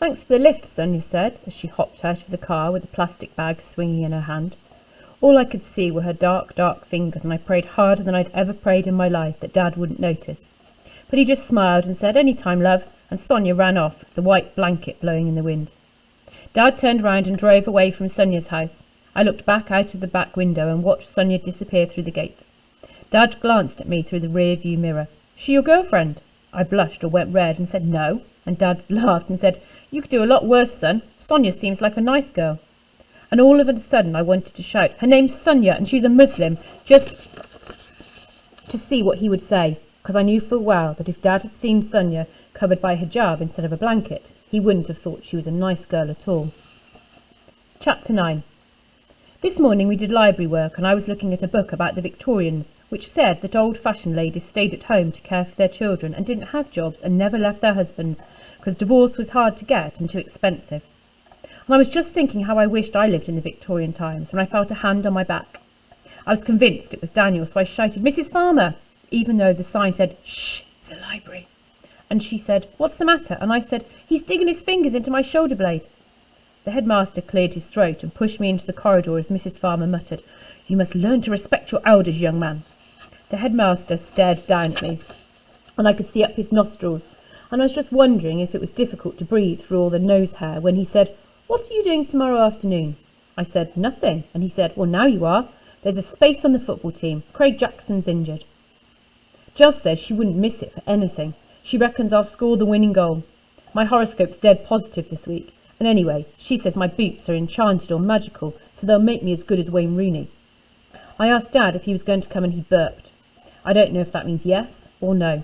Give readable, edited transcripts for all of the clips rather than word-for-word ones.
"Thanks for the lift," Sonia said, as she hopped out of the car with the plastic bag swinging in her hand. All I could see were her dark, dark fingers, and I prayed harder than I'd ever prayed in my life that Dad wouldn't notice. But he just smiled and said, "Any time, love," and Sonia ran off, the white blanket blowing in the wind. Dad turned round and drove away from Sonia's house. I looked back out of the back window and watched Sonia disappear through the gate. Dad glanced at me through the rear-view mirror. "She your girlfriend?" I blushed or went red and said no, and Dad laughed and said, "You could do a lot worse, son. Sonia seems like a nice girl." And all of a sudden I wanted to shout, "Her name's Sonia and she's a Muslim," just to see what he would say, because I knew full well that if Dad had seen Sonia covered by a hijab instead of a blanket, he wouldn't have thought she was a nice girl at all. Chapter 9. This morning we did library work, and I was looking at a book about the Victorians, which said that old-fashioned ladies stayed at home to care for their children and didn't have jobs and never left their husbands because divorce was hard to get and too expensive. And I was just thinking how I wished I lived in the Victorian times when I felt a hand on my back. I was convinced it was Daniel, so I shouted, "Mrs. Farmer," even though the sign said, "Shh, it's a library." And she said, "What's the matter?" And I said, "He's digging his fingers into my shoulder blade." The headmaster cleared his throat and pushed me into the corridor as Mrs. Farmer muttered, "You must learn to respect your elders, young man." The headmaster stared down at me, and I could see up his nostrils, and I was just wondering if it was difficult to breathe through all the nose hair when he said, "What are you doing tomorrow afternoon?" I said, "Nothing." And he said, "Well, now you are. There's a space on the football team. Craig Jackson's injured. Jill says she wouldn't miss it for anything. She reckons I'll score the winning goal. My horoscope's dead positive this week. And anyway, she says my boots are enchanted or magical, so they'll make me as good as Wayne Rooney." I asked Dad if he was going to come and he burped. I don't know if that means yes or no.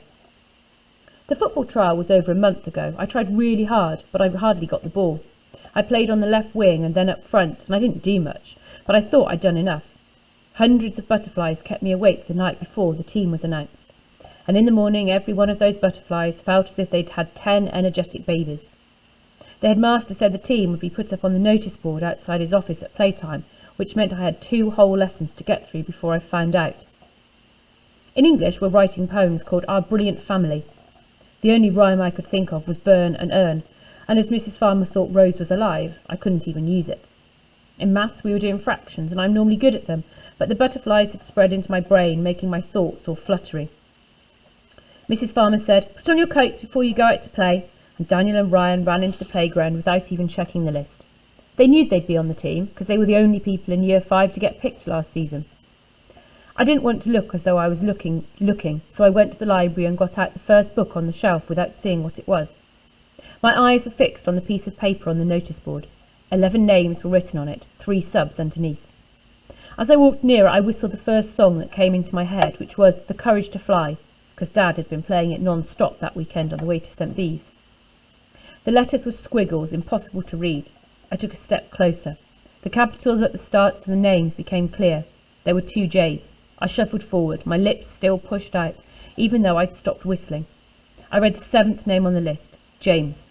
The football trial was over a month ago. I tried really hard, but I hardly got the ball. I played on the left wing and then up front, and I didn't do much, but I thought I'd done enough. Hundreds of butterflies kept me awake the night before the team was announced. And in the morning, every one of those butterflies felt as if they'd had 10 energetic babies. The headmaster said the team would be put up on the notice board outside his office at playtime, which meant I had 2 whole lessons to get through before I found out. In English, we're writing poems called Our Brilliant Family. The only rhyme I could think of was burn and earn, and as Mrs. Farmer thought Rose was alive, I couldn't even use it. In maths, we were doing fractions, and I'm normally good at them, but the butterflies had spread into my brain, making my thoughts all fluttery. Mrs. Farmer said, "Put on your coats before you go out to play," and Daniel and Ryan ran into the playground without even checking the list. They knew they'd be on the team, because they were the only people in Year 5 to get picked last season. I didn't want to look as though I was looking, so I went to the library and got out the first book on the shelf without seeing what it was. My eyes were fixed on the piece of paper on the notice board. 11 names were written on it, 3 subs underneath. As I walked nearer, I whistled the first song that came into my head, which was The Courage to Fly, because Dad had been playing it non-stop that weekend on the way to St. Bees. The letters were squiggles, impossible to read. I took a step closer. The capitals at the starts of the names became clear. There were 2 J's. I shuffled forward, my lips still pushed out, even though I'd stopped whistling. I read the 7th name on the list, James.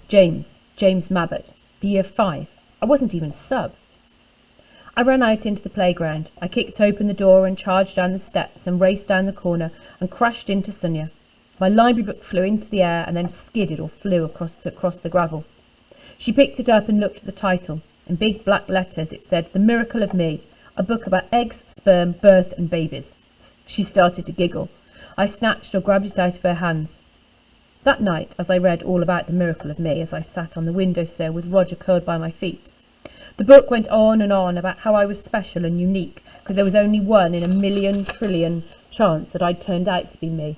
James Mabbott, Year 5. I wasn't even sub. I ran out into the playground. I kicked open the door and charged down the steps and raced down the corner and crashed into Sonia. My library book flew into the air and then skidded or flew across the gravel. She picked it up and looked at the title. In big black letters it said, The Miracle of Me, a book about eggs, sperm, birth and babies. She started to giggle. I snatched or grabbed it out of her hands. That night, as I read all about the miracle of me, as I sat on the windowsill with Roger curled by my feet, the book went on and on about how I was special and unique, because there was only 1 in a million trillion chance that I'd turned out to be me.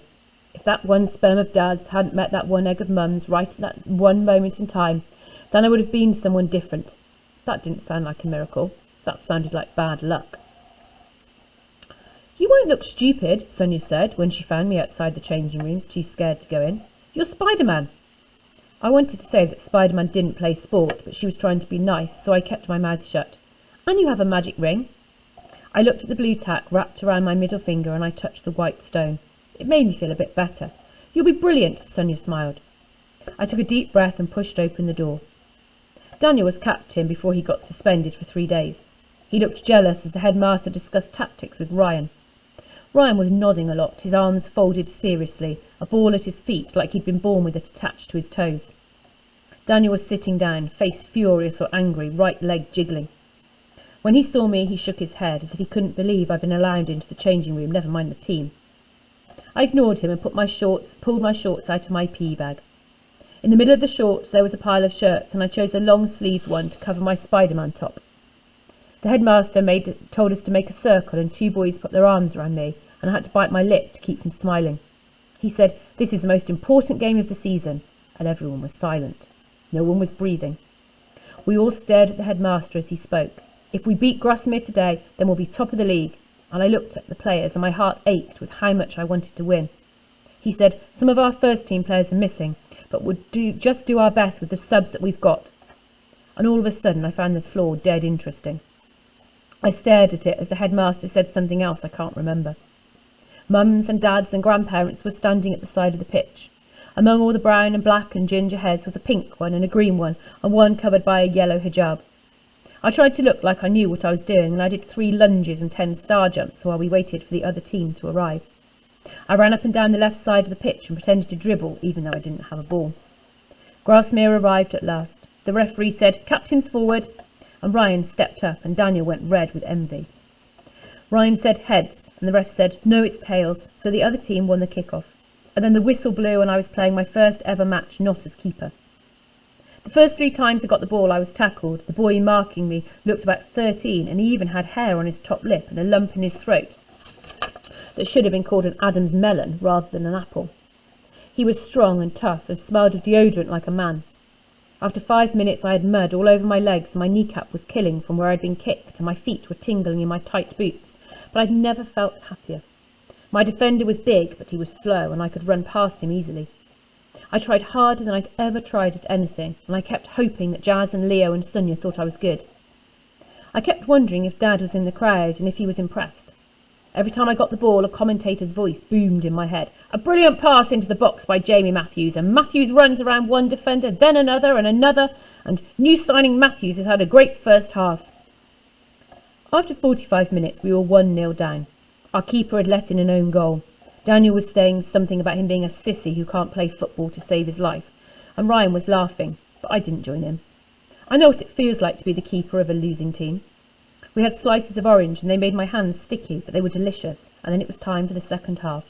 If that 1 sperm of Dad's hadn't met that 1 egg of Mum's right at that 1 moment in time, then I would have been someone different. That didn't sound like a miracle. That sounded like bad luck. "You won't look stupid," Sonia said when she found me outside the changing rooms, too scared to go in. "You're Spider-Man." I wanted to say that Spider-Man didn't play sport, but she was trying to be nice, so I kept my mouth shut. "And you have a magic ring." I looked at the blue tack wrapped around my middle finger and I touched the white stone. It made me feel a bit better. "You'll be brilliant," Sonia smiled. I took a deep breath and pushed open the door. Daniel was captain before he got suspended for 3 days. He looked jealous as the headmaster discussed tactics with Ryan. Ryan was nodding a lot, his arms folded seriously, a ball at his feet like he'd been born with it attached to his toes. Daniel was sitting down, face furious or angry, right leg jiggling. When he saw me, he shook his head, as if he couldn't believe I'd been allowed into the changing room, never mind the team. I ignored him and pulled my shorts out of my pee bag. In the middle of the shorts there was a pile of shirts, and I chose a long-sleeved one to cover my Spider-Man top. The headmaster told us to make a circle, and 2 boys put their arms around me, and I had to bite my lip to keep from smiling. He said, "This is the most important game of the season," and everyone was silent. No one was breathing. We all stared at the headmaster as he spoke. If we beat Grosmere today, then we'll be top of the league. And I looked at the players, and my heart ached with how much I wanted to win. He said, "Some of our first team players are missing, but we'll just do our best with the subs that we've got." And all of a sudden I found the floor dead interesting. I stared at it as the headmaster said something else I can't remember. Mums and dads and grandparents were standing at the side of the pitch. Among all the brown and black and ginger heads was a pink one and a green one, and one covered by a yellow hijab. I tried to look like I knew what I was doing, and I did 3 lunges and 10 star jumps while we waited for the other team to arrive. I ran up and down the left side of the pitch and pretended to dribble, even though I didn't have a ball. Grasmere arrived at last. The referee said, "Captains forward," and Ryan stepped up, and Daniel went red with envy. Ryan said heads, and the ref said, "No, it's tails," so the other team won the kick-off. And then the whistle blew, and I was playing my first ever match not as keeper. The first 3 times I got the ball I was tackled. The boy marking me looked about 13, and he even had hair on his top lip and a lump in his throat that should have been called an Adam's melon rather than an apple. He was strong and tough and smelled of deodorant like a man. After 5 minutes I had mud all over my legs, and my kneecap was killing from where I'd been kicked, and my feet were tingling in my tight boots, but I'd never felt happier. My defender was big, but he was slow, and I could run past him easily. I tried harder than I'd ever tried at anything, and I kept hoping that Jazz and Leo and Sonia thought I was good. I kept wondering if Dad was in the crowd and if he was impressed. Every time I got the ball, a commentator's voice boomed in my head. "A brilliant pass into the box by Jamie Matthews, and Matthews runs around one defender, then another and another, and new signing Matthews has had a great first half." After 45 minutes, we were 1-0 down. Our keeper had let in an own goal. Daniel was saying something about him being a sissy who can't play football to save his life, and Ryan was laughing, but I didn't join in. I know what it feels like to be the keeper of a losing team. We had slices of orange, and they made my hands sticky, but they were delicious, and then it was time for the second half.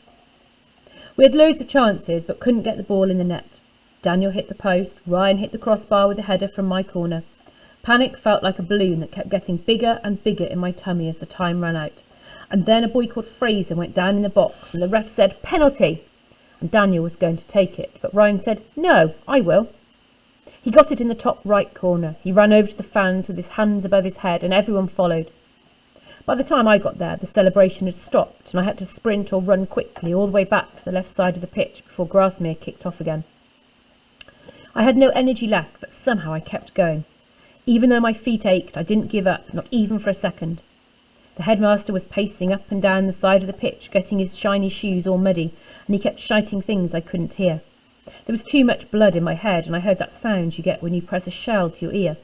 We had loads of chances, but couldn't get the ball in the net. Daniel hit the post, Ryan hit the crossbar with a header from my corner. Panic felt like a balloon that kept getting bigger and bigger in my tummy as the time ran out. And then a boy called Fraser went down in the box, and the ref said, "Penalty!" And Daniel was going to take it, but Ryan said, "No, I will." He got it in the top right corner. He ran over to the fans with his hands above his head, and everyone followed. By the time I got there, the celebration had stopped, and I had to sprint or run quickly all the way back to the left side of the pitch before Grasmere kicked off again. I had no energy left, but somehow I kept going. Even though my feet ached, I didn't give up, not even for a second. The headmaster was pacing up and down the side of the pitch, getting his shiny shoes all muddy, and he kept shouting things I couldn't hear. There was too much blood in my head, and I heard that sound you get when you press a shell to your ear.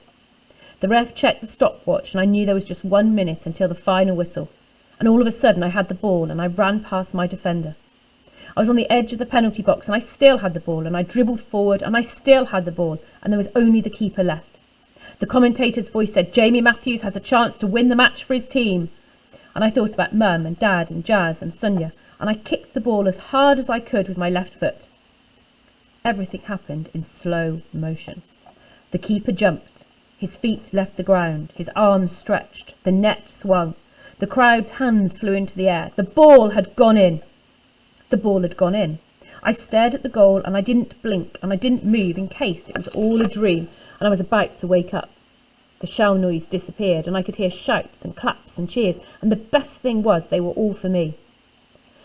The ref checked the stopwatch, and I knew there was just 1 minute until the final whistle, and all of a sudden I had the ball, and I ran past my defender. I was on the edge of the penalty box, and I still had the ball, and I dribbled forward, and I still had the ball, and there was only the keeper left. The commentator's voice said, "Jamie Matthews has a chance to win the match for his team." And I thought about Mum and Dad and Jazz and Sonia, and I kicked the ball as hard as I could with my left foot. Everything happened in slow motion. The keeper jumped. His feet left the ground. His arms stretched. The net swung. The crowd's hands flew into the air. The ball had gone in. The ball had gone in. I stared at the goal, and I didn't blink, and I didn't move in case it was all a dream, and I was about to wake up. The shell noise disappeared, and I could hear shouts and claps and cheers, and the best thing was they were all for me.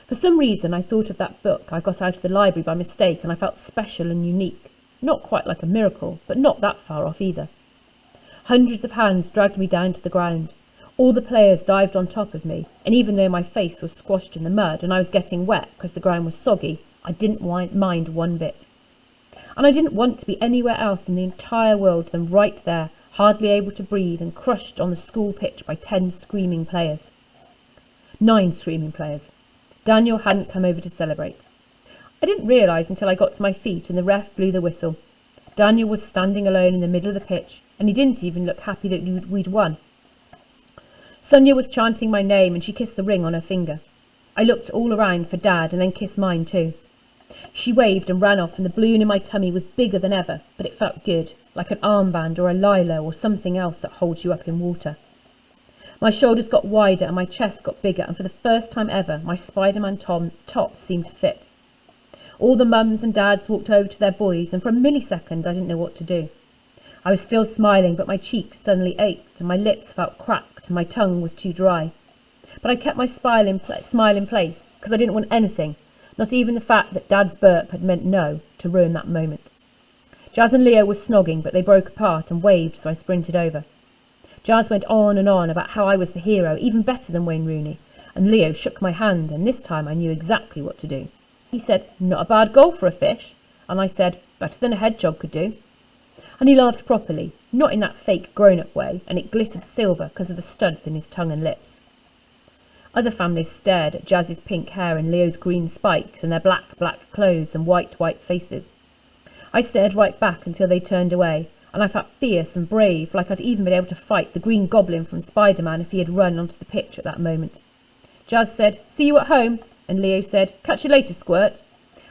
For some reason I thought of that book I got out of the library by mistake, and I felt special and unique. Not quite like a miracle, but not that far off either. Hundreds of hands dragged me down to the ground. All the players dived on top of me, and even though my face was squashed in the mud and I was getting wet because the ground was soggy, I didn't mind one bit. And I didn't want to be anywhere else in the entire world than right there, hardly able to breathe and crushed on the school pitch by 10 screaming players. 9 screaming players. Daniel hadn't come over to celebrate. I didn't realise until I got to my feet and the ref blew the whistle. Daniel was standing alone in the middle of the pitch, and he didn't even look happy that we'd won. Sonia was chanting my name, and she kissed the ring on her finger. I looked all around for Dad, and then kissed mine too. She waved and ran off, and the balloon in my tummy was bigger than ever, but it felt good, like an armband or a lilo or something else that holds you up in water. My shoulders got wider and my chest got bigger, and for the first time ever, my Spider-Man top seemed to fit. All the mums and dads walked over to their boys, and for a millisecond I didn't know what to do. I was still smiling, but my cheeks suddenly ached, and my lips felt cracked, and my tongue was too dry. But I kept my smile in place, because I didn't want anything, not even the fact that Dad's burp had meant no, to ruin that moment. Jazz and Leo were snogging, but they broke apart and waved, so I sprinted over. Jazz went on and on about how I was the hero, even better than Wayne Rooney, and Leo shook my hand, and this time I knew exactly what to do. He said, "Not a bad goal for a fish," and I said, "Better than a hedgehog could do." And he laughed properly, not in that fake grown-up way, and it glittered silver because of the studs in his tongue and lips. Other families stared at Jazz's pink hair and Leo's green spikes and their black clothes and white faces. I stared right back until they turned away, and I felt fierce and brave, like I'd even been able to fight the Green Goblin from Spider-Man if he had run onto the pitch at that moment. Jazz said, "See you at home," and Leo said, "Catch you later, Squirt."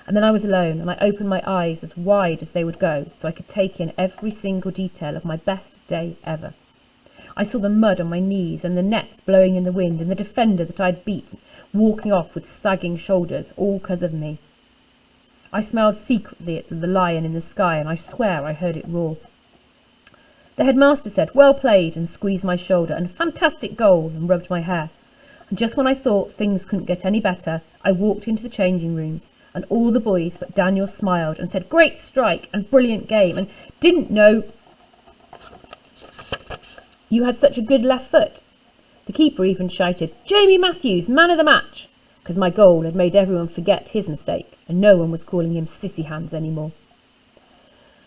And then I was alone, and I opened my eyes as wide as they would go, so I could take in every single detail of my best day ever. I saw the mud on my knees, and the nets blowing in the wind, and the defender that I'd beaten walking off with sagging shoulders, all 'cause of me. I smiled secretly at the lion in the sky, and I swear I heard it roar. The headmaster said, "Well played," and squeezed my shoulder, and "Fantastic goal," and rubbed my hair. And just when I thought things couldn't get any better, I walked into the changing rooms, and all the boys but Daniel smiled and said, "Great strike," and "Brilliant game," and "Didn't know you had such a good left foot." The keeper even shouted, "Jamie Matthews, man of the match," because my goal had made everyone forget his mistake, and no one was calling him Sissy Hands anymore.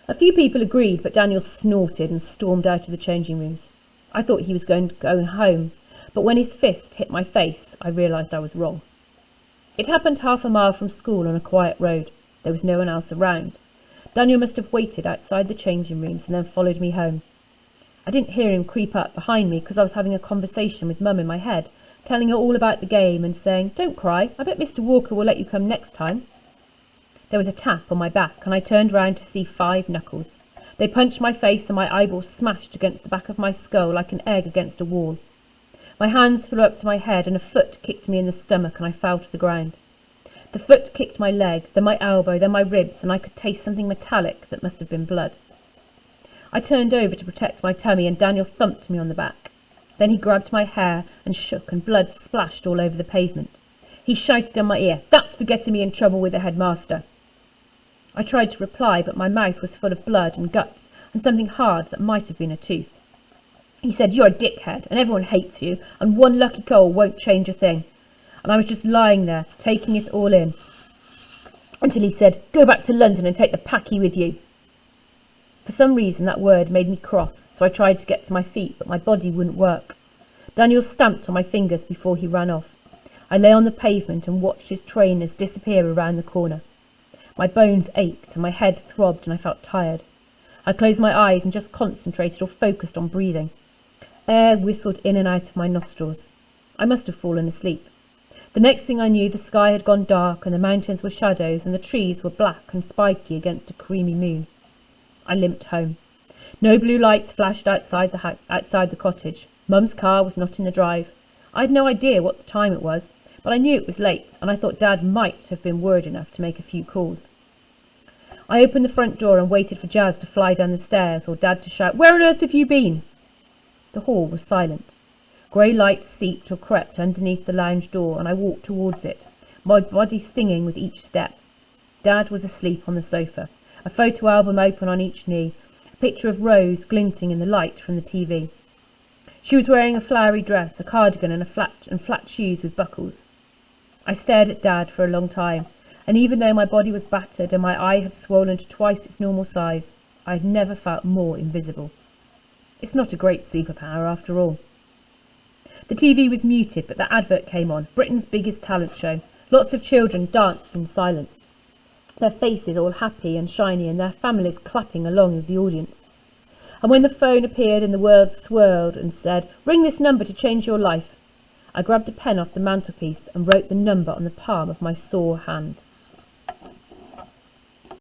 A few people agreed, but Daniel snorted and stormed out of the changing rooms. I thought he was going home, but when his fist hit my face, I realised I was wrong. It happened half a mile from school on a quiet road. There was no one else around. Daniel must have waited outside the changing rooms and then followed me home. I didn't hear him creep up behind me because I was having a conversation with Mum in my head, telling her all about the game and saying, "Don't cry, I bet Mr. Walker will let you come next time." There was a tap on my back, and I turned round to see 5 knuckles. They punched my face, and my eyeball smashed against the back of my skull like an egg against a wall. My hands flew up to my head, and a foot kicked me in the stomach, and I fell to the ground. The foot kicked my leg, then my elbow, then my ribs, and I could taste something metallic that must have been blood. I turned over to protect my tummy, and Daniel thumped me on the back. Then he grabbed my hair and shook, and blood splashed all over the pavement. He shouted in my ear, "That's for getting me in trouble with the headmaster." I tried to reply, but my mouth was full of blood and guts and something hard that might have been a tooth. He said, "You're a dickhead, and everyone hates you, and one lucky goal won't change a thing." And I was just lying there, taking it all in, until he said, "Go back to London and take the packy with you." For some reason that word made me cross, so I tried to get to my feet, but my body wouldn't work. Daniel stamped on my fingers before he ran off. I lay on the pavement and watched his trainers disappear around the corner. My bones ached and my head throbbed and I felt tired. I closed my eyes and just concentrated or focused on breathing. Air whistled in and out of my nostrils. I must have fallen asleep. The next thing I knew, the sky had gone dark and the mountains were shadows and the trees were black and spiky against a creamy moon. I limped home. No blue lights flashed outside the cottage. Mum's car was not in the drive. I had no idea what the time it was, but I knew it was late, and I thought Dad might have been worried enough to make a few calls. I opened the front door and waited for Jazz to fly down the stairs or Dad to shout, "Where on earth have you been?" The hall was silent. Grey light seeped or crept underneath the lounge door, and I walked towards it, my body stinging with each step. Dad was asleep on the sofa, a photo album open on each knee, a picture of Rose glinting in the light from the TV. She was wearing a flowery dress, a cardigan and flat shoes with buckles. I stared at Dad for a long time, and even though my body was battered and my eye had swollen to twice its normal size, I had never felt more invisible. It's not a great superpower after all. The TV was muted, but the advert came on, Britain's biggest talent show. Lots of children danced in silence. their faces all happy and shiny and their families clapping along with the audience. And when the phone appeared and the world swirled and said, "Ring this number to change your life," I grabbed a pen off the mantelpiece and wrote the number on the palm of my sore hand.